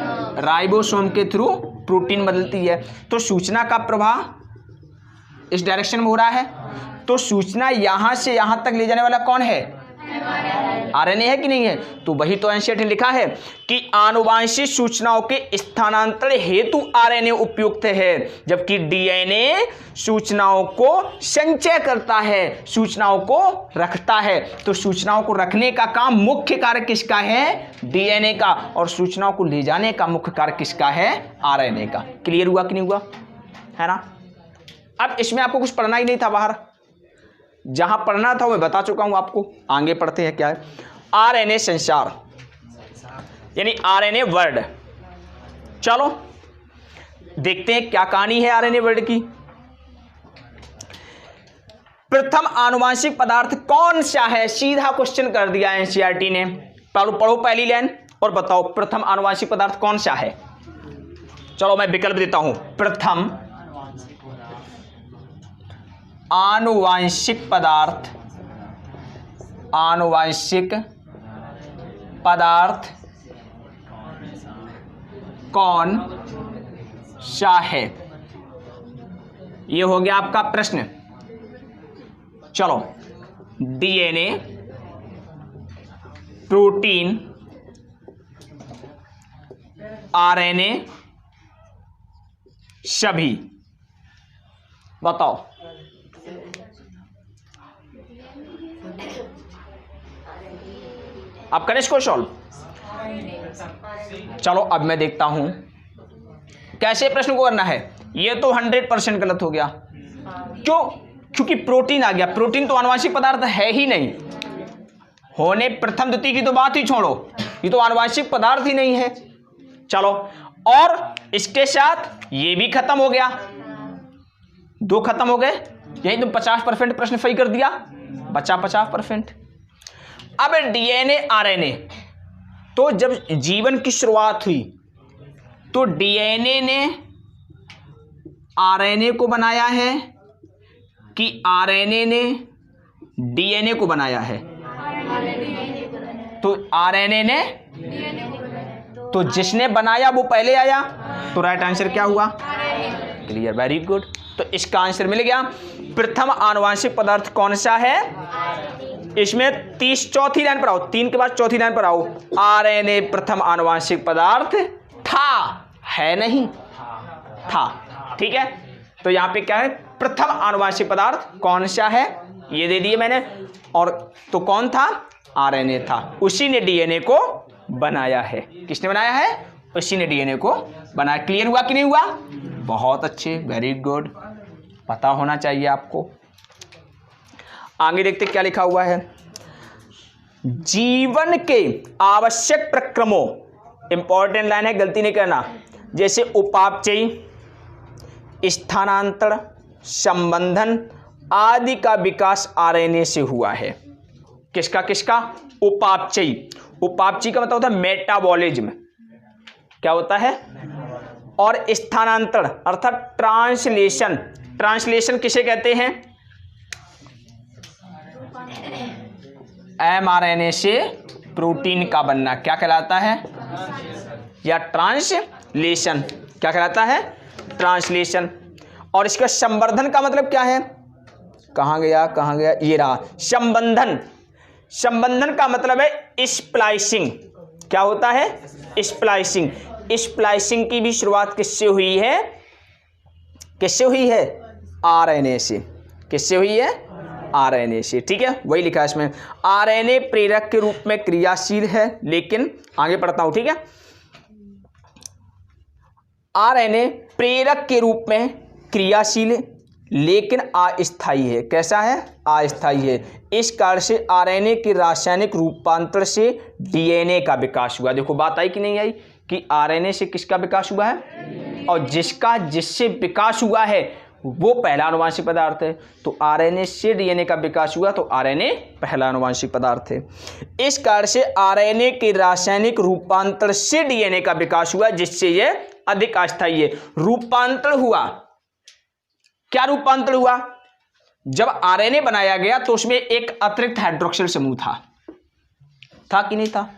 राइबोसोम के थ्रू प्रोटीन बदलती है। तो सूचना का प्रवाह इस डायरेक्शन में हो रहा है। तो सूचना यहां से यहां तक ले जाने वाला कौन है? आरएनए है कि नहीं है? तो वही तो एनसीईआरटी ने लिखा है कि आनुवांशिक सूचनाओं के स्थानांतरण हेतु आरएनए उपयुक्त है, जबकि डीएनए सूचनाओं को संचय करता है, सूचनाओं को रखता है। तो सूचनाओं को रखने का काम मुख्य कार्य किसका है? डीएनए का। और सूचनाओं को ले जाने का मुख्य कार्य किसका है? आरएनए का। क्लियर हुआ कि नहीं हुआ? है ना। अब इसमें आपको कुछ पढ़ना ही नहीं था बाहर, जहां पढ़ना था मैं बता चुका हूं आपको। आगे पढ़ते हैं क्या है। आरएनए संचार यानी आरएनए वर्ड। चलो देखते हैं क्या कहानी है आरएनए वर्ड की। प्रथम आनुवांशिक पदार्थ कौन सा है? सीधा क्वेश्चन कर दिया एनसीईआरटी ने। पढ़ो पहली लाइन और बताओ प्रथम आनुवांशिक पदार्थ कौन सा है। चलो मैं विकल्प देता हूं। प्रथम आनुवांशिक पदार्थ, आनुवांशिक पदार्थ कौन सा है? यह हो गया आपका प्रश्न। चलो, डीएनए, प्रोटीन, आरएनए, सभी। बताओ। आप करें इसको सॉल्व। चलो अब मैं देखता हूं कैसे प्रश्न को करना है। ये तो 100% गलत हो गया। क्यों? क्योंकि प्रोटीन आ गया। प्रोटीन तो आनुवांशिक पदार्थ है ही नहीं। होने प्रथम द्वितीय की तो बात ही छोड़ो, ये तो आनुवांशिक पदार्थ ही नहीं है। चलो, और इसके साथ ये भी खत्म हो गया। दो खत्म हो गए। यही तुम 50% प्रश्न सही कर दिया, बचा 50%। अब डीएनए आरएनए, तो जब जीवन की शुरुआत हुई तो डीएनए ने आरएनए को बनाया है कि आरएनए ने डीएनए को बनाया है? तो आरएनए ने। तो जिसने बनाया वो पहले आया, तो राइट आंसर क्या हुआ? Clear, very good. तो इसका आंसर मिल गया। प्रथम आनुवांशिक पदार्थ कौन सा है? इसमें 30 चौथी लाइन पर आओ, 3 के बाद चौथी लाइन पर आओ। आरएनए प्रथम आनुवांशिक पदार्थ था, है नहीं, था। ठीक है, तो यहां पे क्या है? प्रथम आनुवांशिक पदार्थ कौन सा है ये दे दिए मैंने। और तो कौन था? आरएनए था। उसी ने डीएनए को बनाया है। किसने बनाया है? उसी ने डीएनए को बनाया। क्लियर हुआ कि नहीं हुआ? बहुत अच्छे, वेरी गुड। पता होना चाहिए आपको। आगे देखते क्या लिखा हुआ है। जीवन के आवश्यक प्रक्रमों, इंपॉर्टेंट लाइन है, गलती नहीं करना, जैसे उपापचयी, स्थानांतरण, संबंधन आदि का विकास आरएनए से हुआ है। किसका किसका? उपापचयी। उपापचयी का मतलब होता है मेटाबॉलिज्म। क्या होता है? और स्थानांतरण अर्थात ट्रांसलेशन। ट्रांसलेशन किसे कहते हैं? एमआरएनए से प्रोटीन का बनना क्या कहलाता है? या ट्रांसलेशन। क्या कहलाता है? ट्रांसलेशन। और इसका संवर्धन का मतलब क्या है? कहाँ गया? ये रहा संबंधन। संबंधन का मतलब है स्प्लाइसिंग। क्या होता है? स्प्लाइसिंग। स्प्लाइसिंग की भी शुरुआत किससे हुई है? किससे हुई है? आरएनए से। किससे हुई है? आरएनए से। ठीक है, वही लिखा है इसमें। आरएनए प्रेरक के रूप में क्रियाशील है, लेकिन आगे पढ़ता हूं। ठीक है, आरएनए प्रेरक के रूप में क्रियाशील लेकिन अस्थायी है। कैसा है? अस्थायी है। इस कारण से आरएनए के रासायनिक रूपांतर से डीएनए का विकास हुआ। देखो बात आई कि नहीं आई कि आरएनए से किसका विकास हुआ है, और जिससे विकास हुआ है वो पहला आनुवांशिक पदार्थ है। तो आरएनए से डीएनए का विकास हुआ तो आरएनए पहला आनुवांशिक पदार्थ है। इस कारण से आरएनए के रासायनिक रूपांतर से डीएनए का विकास हुआ, जिससे यह अधिक अस्थायी है। रूपांतर हुआ, क्या रूपांतर हुआ? जब आरएनए बनाया गया तो उसमें एक अतिरिक्त हाइड्रोक्सिल समूह था कि नहीं था?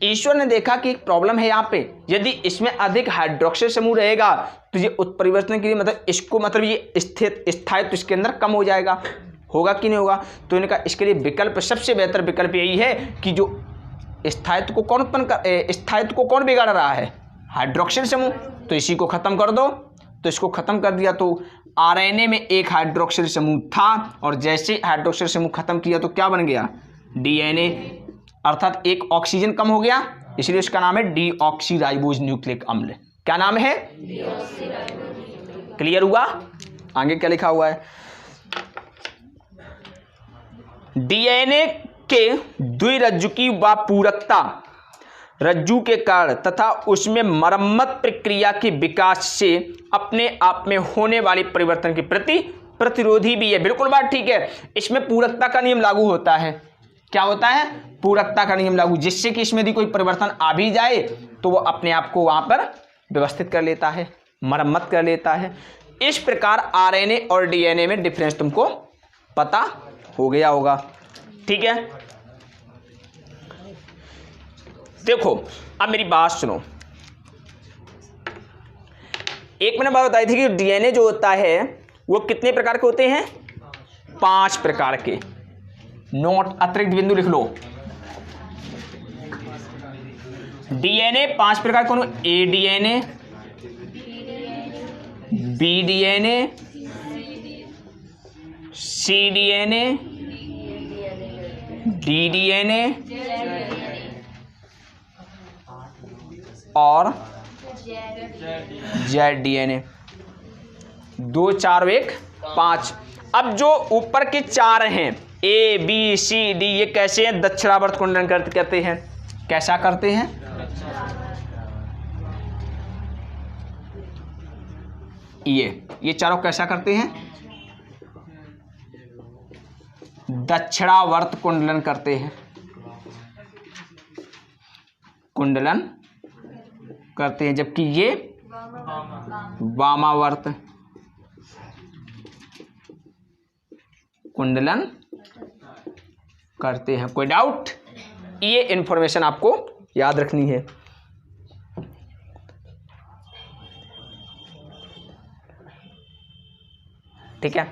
ईश्वर ने देखा कि एक प्रॉब्लम है यहाँ पे, यदि इसमें अधिक हाइड्रोक्सिल समूह रहेगा तो ये उत्परिवर्तन के लिए ये स्थायित्व इसके अंदर कम हो जाएगा, होगा कि नहीं होगा? तो इन्होंने कहा इसके लिए विकल्प, सबसे बेहतर विकल्प यही है कि जो स्थायित्व को कौन बिगाड़ रहा है? हाइड्रोक्सिल समूह। तो इसी को खत्म कर दो। तो इसको खत्म कर दिया तो आरएनए में एक हाइड्रोक्सिल समूह था, और जैसे हाइड्रोक्सिल समूह खत्म किया तो क्या बन गया? डीएनए, अर्थात एक ऑक्सीजन कम हो गया, इसलिए इसका नाम है डीऑक्सीराइबोज न्यूक्लिक अम्ल। क्या नाम है? क्लियर हुआ? आगे क्या लिखा हुआ है? डीएनए के द्विरज्जुकी व पूरकता रज्जु के कारण तथा उसमें मरम्मत प्रक्रिया के विकास से अपने आप में होने वाले परिवर्तन के प्रति प्रतिरोधी भी है। बिल्कुल बात ठीक है। इसमें पूरकता का नियम लागू होता है। क्या होता है? पूरकता का नियम लागू, जिससे कि इसमें यदि कोई परिवर्तन आ भी जाए तो वो अपने आप को वहां पर व्यवस्थित कर लेता है, मरम्मत कर लेता है। इस प्रकार आरएनए और डीएनए में डिफरेंस तुमको पता हो गया होगा। ठीक है, देखो अब मेरी बात सुनो। एक मैंने बात बताई थी कि डीएनए जो होता है वो कितने प्रकार के होते हैं? 5 प्रकार के। नोट अतिरिक्त बिंदु लिख लो। डीएनए 5 प्रकार कौन? ए डीएनए, बी डीएनए, सी डीएनए, डी डीएनए और जेड डीएनए। 2, 4, 1, 5। अब जो ऊपर के 4 हैं ए बी सी डी, ये कैसे हैं? दक्षिणावर्त कुंडलन करते हैं। कैसा करते हैं? ये चारों कैसा करते हैं? दक्षिणावर्त कुंडलन करते हैं, कुंडलन करते हैं, जबकि ये वामावर्त कुंडलन करते हैं। कोई डाउट? ये इंफॉर्मेशन आपको याद रखनी है। ठीक है,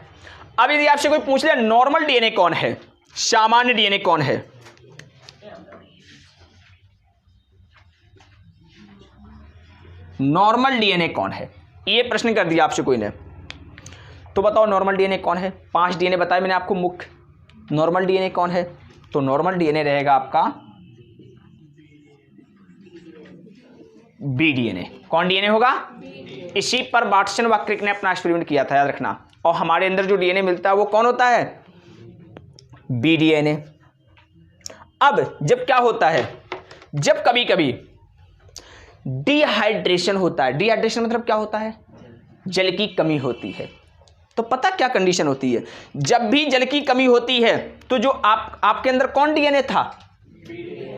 अब यदि आपसे कोई पूछ ले नॉर्मल डीएनए कौन है, सामान्य डीएनए कौन है, नॉर्मल डीएनए कौन है, ये प्रश्न कर दिया आपसे कोई ने, तो बताओ नॉर्मल डीएनए कौन है? 5 डीएनए बताए मैंने आपको मुख्य। नॉर्मल डीएनए कौन है? तो नॉर्मल डीएनए रहेगा आपका बी डीएनए। कौन डीएनए होगा? इसी पर वाटसन व क्रिक ने अपना एक्सपेरिमेंट किया था, याद रखना। और हमारे अंदर जो डीएनए मिलता है वो कौन होता है? B DNA. अब जब क्या होता है, जब कभी कभी डिहाइड्रेशन होता है, डिहाइड्रेशन मतलब क्या होता है? जल की कमी होती है। तो पता क्या कंडीशन होती है? जब भी जल की कमी होती है तो जो आपके अंदर कौन डीएनए था?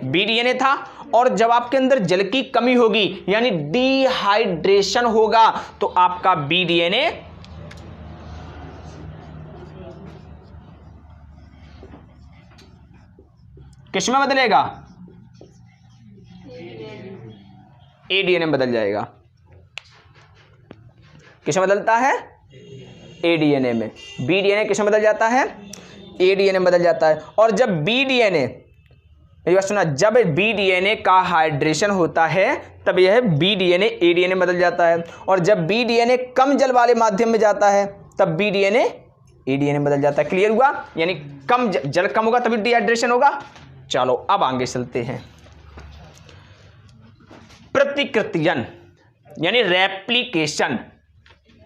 बी डीएनए था। और जब आपके अंदर जल की कमी होगी यानी डिहाइड्रेशन होगा तो आपका बी डीएनए किस में बदलेगा? ए डीएनए बदल जाएगा। किस में बदलता है? ए डीएनए में। बी डीएनए किस में बदल जाता है? ए डीएनए में बदल जाता है। और जब बी डीएनए, मेरी बात सुना, जब बी डीएनए का हाइड्रेशन होता है तब यह बी डीएनए ए डीएनए में बदल जाता है। और जब बी डीएनए कम जल वाले माध्यम में जाता है तब बी डीएनए ए डीएनए में बदल जाता है। क्लियर हुआ? यानी कम जल कम होगा तभी डिहाइड्रेशन होगा। चलो अब आगे चलते हैं। प्रतिकृतियन यानी रेप्लिकेशन,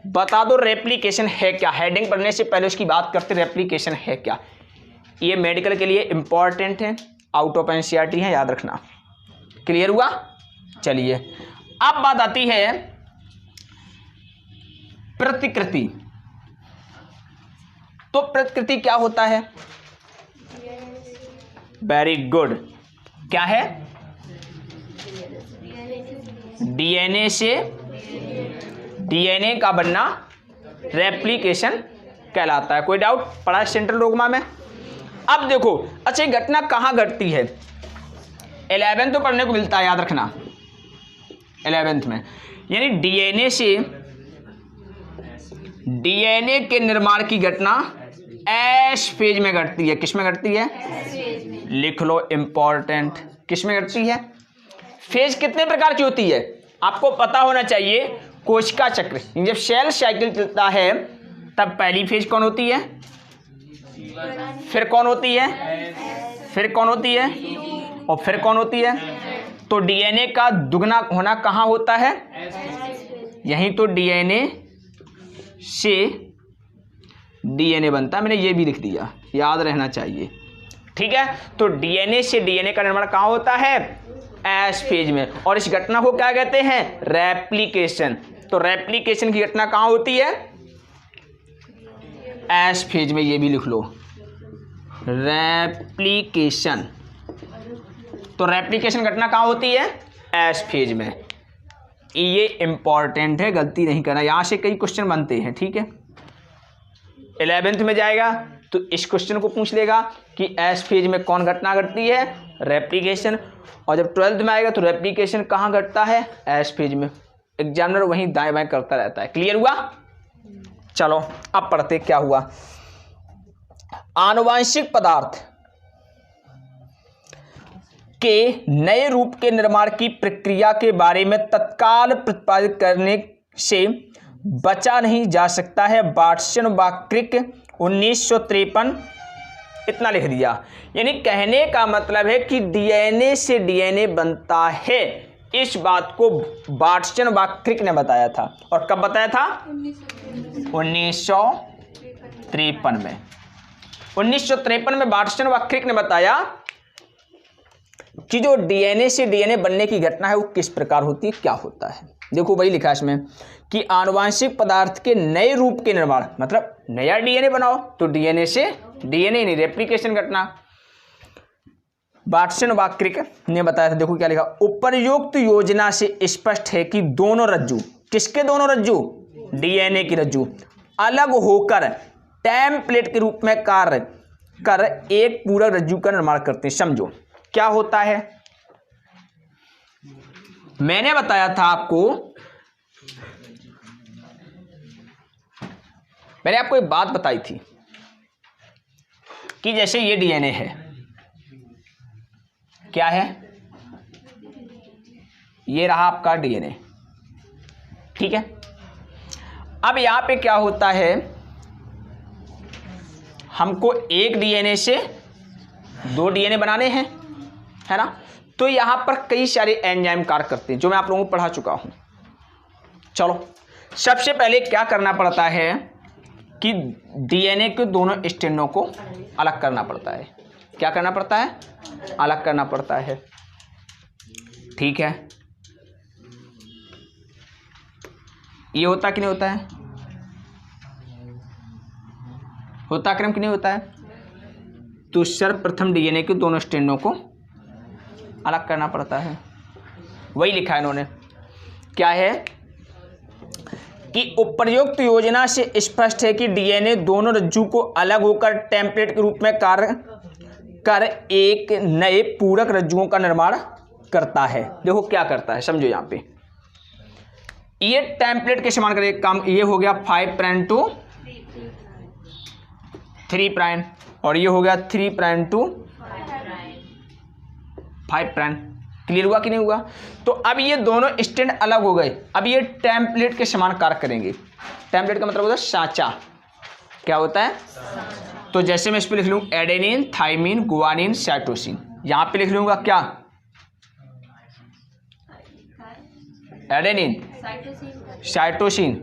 बता दो रेप्लिकेशन है क्या। हेडिंग पढ़ने से पहले उसकी बात करते, रेप्लिकेशन है क्या। ये मेडिकल के लिए इंपॉर्टेंट है, आउट ऑफ एनसीईआरटी है, याद रखना। क्लियर हुआ। चलिए अब बात आती है प्रतिकृति। तो प्रतिकृति क्या होता है? वेरी गुड, क्या है? डीएनए से डीएनए का बनना रेप्लिकेशन कहलाता है। कोई डाउट? पढ़ा सेंट्रल डोग्मा में। अब देखो, अच्छा ये घटना कहाँ घटती है? 11th तो पढ़ने को मिलता है, याद रखना 11th में। यानी डीएनए से डीएनए के निर्माण की घटना एस फेज में घटती है। किस में घटती है? लिख लो, इंपॉर्टेंट। किस में घटती है? फेज कितने प्रकार की होती है आपको पता होना चाहिए। कोशिका चक्र, जब सेल साइकिल चलता है तब पहली फेज कौन होती है, फिर कौन होती है, फिर कौन होती है, और फिर कौन होती है। तो डीएनए का दुगना होना कहाँ होता है? यहीं तो डीएनए से डीएनए बनता है। मैंने ये भी लिख दिया, याद रहना चाहिए, ठीक है। तो डीएनए से डीएनए का निर्माण कहाँ होता है? एस फेज में। और इस घटना को क्या कहते हैं? रेप्लिकेशन। तो रेप्लिकेशन की घटना कहाँ होती है? एस फेज में। ये भी लिख लो, रेप्लिकेशन। तो रेप्लिकेशन घटना कहाँ होती है? एस फेज में। ये इंपॉर्टेंट है, गलती नहीं करना। यहां से कई क्वेश्चन बनते हैं, ठीक है। 11th में जाएगा तो इस क्वेश्चन को पूछ लेगा कि एस फेज में कौन घटना घटती है? रेप्लिकेशन। और जब 12th में आएगा तो रेप्लिकेशन कहाँ घटता है? एस फेज में। एग्जामिनर वहीं दाएं बाएं करता रहता है। क्लियर हुआ। चलो अब पढ़ते क्या हुआ। आनुवांशिक पदार्थ के नए रूप के निर्माण की प्रक्रिया के बारे में तत्काल प्रतिपादित करने से बचा नहीं जा सकता है। वाटसन व क्रिक 1953। इतना लिख दिया। यानी कहने का मतलब है कि डीएनए से डीएनए बनता है। इस बात को वाटसन व क्रिक ने बताया था। और कब बताया था? 1953 में। 1953 में वाटसन व क्रिक ने बताया कि जो डीएनए से डीएनए बनने की घटना है वो किस प्रकार होती है, क्या होता है। देखो वही लिखा है इसमें कि आनुवांशिक पदार्थ के नए रूप के निर्माण, मतलब नया डीएनए बनाओ। तो डीएनए से डीएनए नहीं, रेप्लिकेशन घटना। वाटसन व क्रिक ने बताया था। देखो क्या लिखा, उपरयुक्त योजना से स्पष्ट है कि दोनों रज्जु, किसके दोनों रज्जु? डीएनए की रज्जु अलग होकर टेम्पलेट के रूप में कार्य कर एक पूरक रज्जु का निर्माण करते हैं। समझो क्या होता है। मैंने बताया था आपको, मैंने आपको एक बात बताई थी कि जैसे ये डीएनए है, क्या है? ये रहा आपका डीएनए, ठीक है। अब यहां पे क्या होता है, हमको एक डीएनए से दो डीएनए बनाने हैं, है ना। तो यहां पर कई सारे एंजाइम कार्य करते हैं जो मैं आप लोगों को पढ़ा चुका हूं। चलो सबसे पहले क्या करना पड़ता है कि डीएनए के दोनों स्ट्रैंडों को अलग करना पड़ता है। क्या करना पड़ता है? अलग करना पड़ता है, ठीक है। ये होता कि नहीं होता है? होता क्रम कि नहीं होता है? तो सर्वप्रथम डीएनए के दोनों स्ट्रैंडों को अलग करना पड़ता है। वही लिखा है इन्होंने, क्या है कि उपर्युक्त योजना से स्पष्ट है कि डीएनए दोनों रज्जु को अलग होकर टेम्पलेट के रूप में कार्य कर एक नए पूरक रज्जुओं का निर्माण करता है। देखो क्या करता है, समझो। यहाँ पे ये टेम्पलेट के समान करे काम। ये हो गया 5 प्राइम टू 3 प्राइम, और ये हो गया 3 प्राइम टू 5 प्राइम। क्लियर हुआ कि नहीं हुआ? तो अब ये दोनों स्टैंड अलग हो गए। अब ये टेम्पलेट के समान कार्य करेंगे। टेम्पलेट का मतलब होता है सांचा। क्या होता है? तो जैसे मैं इस पे लिख लूँ एडेनिन, थाइमिन, गुआनिन, साइटोसिन। यहां पे लिख लूंगा क्या? Adenine, cytosine,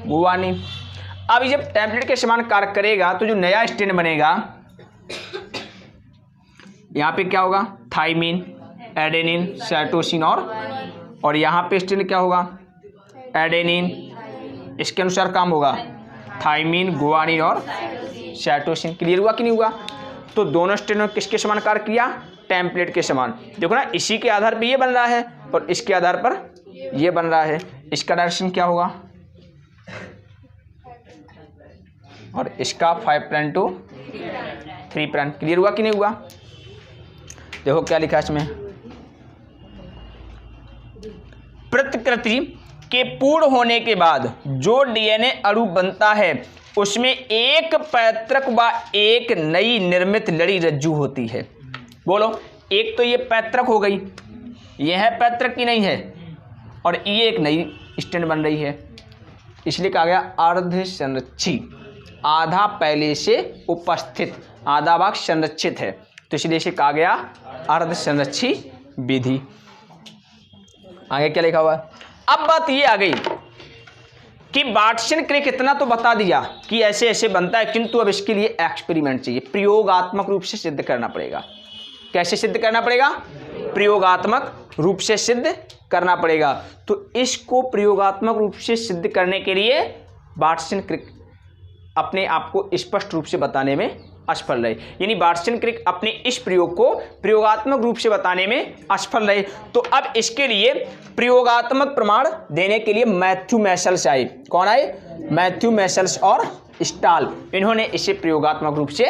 guanine. अब जब टेम्पलेट के समान कार्य करेगा तो जो नया स्ट्रैंड बनेगा यहाँ पे क्या होगा, थाइमिन, एडेनिन, साइटोसिन और यहाँ पे स्ट्रैंड क्या होगा, एडेनिन। इसके अनुसार काम होगा, थाइमिन, गुआनिन और साइटोसिन। क्लियर हुआ कि नहीं हुआ? तो दोनों स्ट्रैंड किसके समान कार्य किया, टेम्पलेट के समान। देखो ना, इसी के आधार पर ये बन रहा है और इसके आधार पर ये बन रहा है। इसका डायरेक्शन क्या होगा और इसका 5 प्राइम टू 3 प्राइम। क्लियर हुआ कि नहीं हुआ? देखो क्या लिखा है इसमें, प्रतिकृति के पूर्ण होने के बाद जो डीएनए अणु बनता है उसमें एक पैतृक व एक नई निर्मित लड़ी रज्जु होती है। बोलो, एक तो ये पैतृक हो गई, ये है पैतृक की नहीं है, और ये एक नई स्टैंड बन रही है, इसलिए कहा गया अर्धसंरक्षी। आधा पहले से उपस्थित, आधा भाग संरक्षित है, तो इसलिए इसे कहा गया अर्धसंरक्षी विधि। आगे क्या लिखा हुआ है? अब बात ये आ गई कि वाटसन क्रिक इतना तो बता दिया कि ऐसे ऐसे बनता है, किंतु अब इसके लिए एक्सपेरिमेंट चाहिए, प्रयोगात्मक रूप से सिद्ध करना पड़ेगा। कैसे सिद्ध करना पड़ेगा? प्रयोगात्मक रूप से सिद्ध करना पड़ेगा। तो इसको प्रयोगात्मक रूप से सिद्ध करने के लिए वाटसन क्रिक अपने आप को स्पष्ट रूप से बताने में असफल रहे, यानी वाटसन क्रिक अपने इस प्रयोग को प्रयोगात्मक रूप से बताने में असफल रहे। तो अब इसके लिए प्रयोगात्मक प्रमाण देने के लिए मैथ्यू मैसल्स आए। कौन आए? मैथ्यू मैसल्स और स्टाल। इन्होंने इसे प्रयोगात्मक रूप से